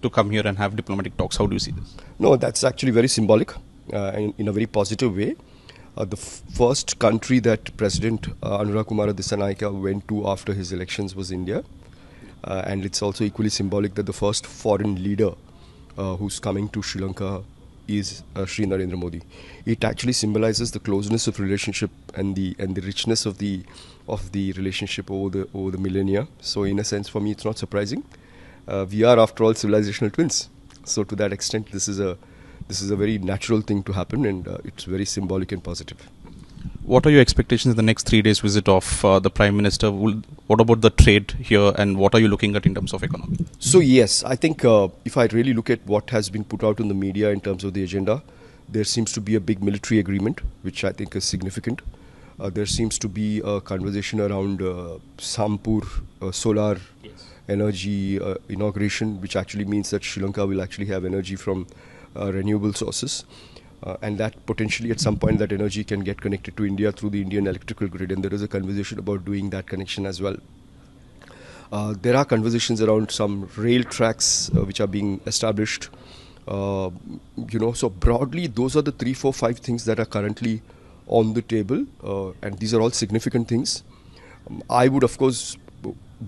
to come here and have diplomatic talks. How do you see this? No, that's actually very symbolic in a very positive way. The first country that President Anurag Kumara Dissanayake went to after his elections was India. And it's also equally symbolic that the first foreign leader who's coming to Sri Lanka is Sri Narendra Modi. It actually symbolizes the closeness of relationship and the richness of the relationship over the millennia. So in a sense, for me, it's not surprising. We are, after all, civilizational twins. So to that extent, this is a very natural thing to happen, and it's very symbolic and positive. What are your expectations in the next 3 days visit of the Prime Minister? What about the trade here, and what are you looking at in terms of economy? So yes, I think if I really look at what has been put out in the media in terms of the agenda, there seems to be a big military agreement, which I think is significant. There seems to be a conversation around Sampur solar energy inauguration, which actually means that Sri Lanka will actually have energy from renewable sources. And that potentially at some point that energy can get connected to India through the Indian electrical grid, and there is a conversation about doing that connection as well. There are conversations around some rail tracks which are being established. So broadly those are the 3, 4, 5 things that are currently on the table, and these are all significant things. I would of course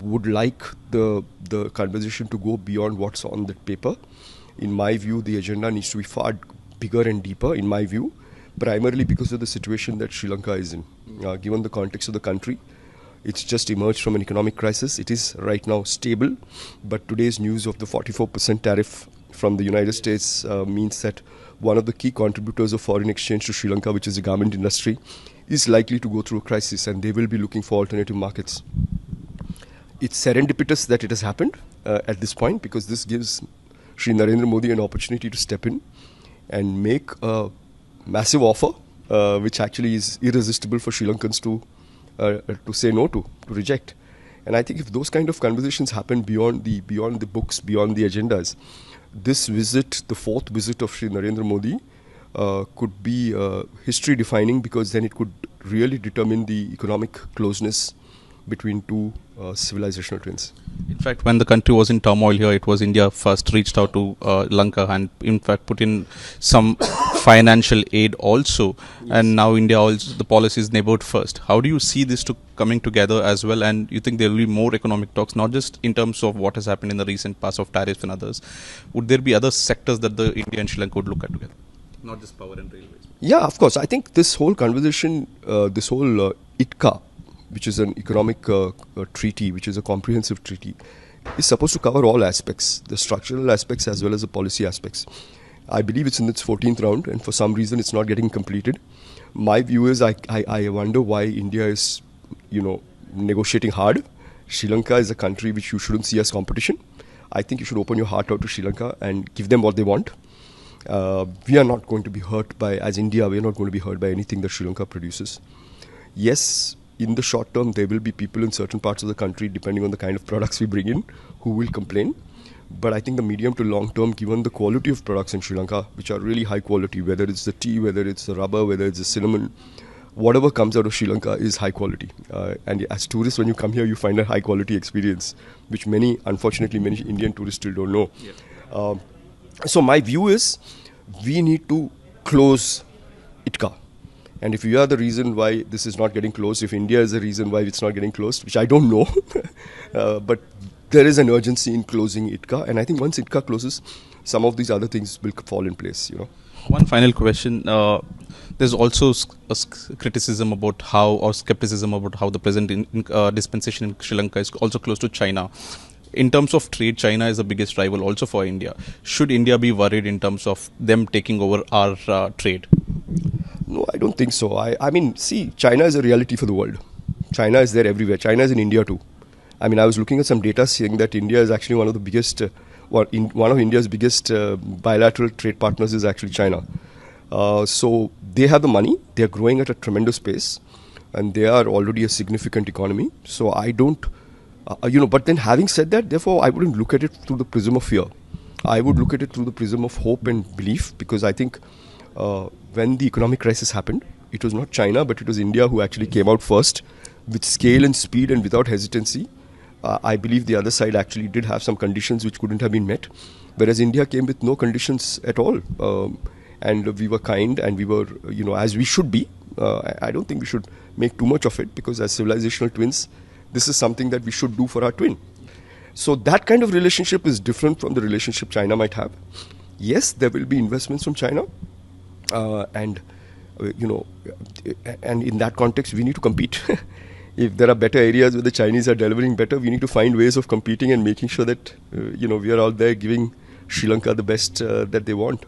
would like the conversation to go beyond what's on the paper. In my view, the agenda needs to be far bigger and deeper, in my view, primarily because of the situation that Sri Lanka is in. Given the context of the country, it's just emerged from an economic crisis. It is right now stable, but today's news of the 44% tariff from the United States means that one of the key contributors of foreign exchange to Sri Lanka, which is the garment industry, is likely to go through a crisis, and they will be looking for alternative markets. It's serendipitous that it has happened at this point, because this gives Sri Narendra Modi an opportunity to step in and make a massive offer, which actually is irresistible for Sri Lankans to say no to reject. And I think if those kind of conversations happen beyond the books, beyond the agendas, this visit, the 4th visit of Sri Narendra Modi, could be history defining, because then it could really determine the economic closeness between two civilizational twins. In fact, when the country was in turmoil here, it was India first reached out to Lanka and in fact put in some financial aid also. Yes. And now India also, the policy is neighborhood first. How do you see this coming together as well? And you think there will be more economic talks, not just in terms of what has happened in the recent past of tariffs and others? Would there be other sectors that the India and Sri Lanka would look at together? Not just power and railways. Yeah, of course. I think this whole conversation, this whole ITCA, which is an economic treaty, which is a comprehensive treaty, is supposed to cover all aspects, the structural aspects as well as the policy aspects. I believe it's in its 14th round, and for some reason it's not getting completed. My view is I wonder why India is, negotiating hard. Sri Lanka is a country which you shouldn't see as competition. I think you should open your heart out to Sri Lanka and give them what they want. We are not going to be hurt by, as India, we are not going to be hurt by anything that Sri Lanka produces. Yes, in the short term, there will be people in certain parts of the country, depending on the kind of products we bring in, who will complain. But I think the medium to long term, given the quality of products in Sri Lanka, which are really high quality, whether it's the tea, whether it's the rubber, whether it's the cinnamon, whatever comes out of Sri Lanka is high quality. And as tourists, when you come here, you find a high quality experience, which unfortunately, many Indian tourists still don't know. Yeah. So my view is, we need to close ITCA. And if you are the reason why this is not getting closed, if India is the reason why it's not getting closed, which I don't know, but there is an urgency in closing ITCA. And I think once ITCA closes, some of these other things will fall in place, One final question. There's also criticism about skepticism about how the present dispensation in Sri Lanka is also close to China. In terms of trade, China is the biggest rival also for India. Should India be worried in terms of them taking over our trade? No, I don't think so. I mean, see, China is a reality for the world. China is there everywhere. China is in India too. I mean, I was looking at some data saying that India is actually one of the biggest, one of India's biggest bilateral trade partners is actually China. So they have the money. They are growing at a tremendous pace, and they are already a significant economy. So I don't, but then having said that, therefore, I wouldn't look at it through the prism of fear. I would look at it through the prism of hope and belief, because I think when the economic crisis happened, it was not China, but it was India who actually came out first with scale and speed and without hesitancy. I believe the other side actually did have some conditions which couldn't have been met. whereas India came with no conditions at all. And we were kind, and we were, as we should be. I don't think we should make too much of it, because as civilizational twins, this is something that we should do for our twin. So that kind of relationship is different from the relationship China might have. Yes, there will be investments from China, and in that context, we need to compete. If there are better areas where the Chinese are delivering better, we need to find ways of competing and making sure that we are out there giving Sri Lanka the best that they want.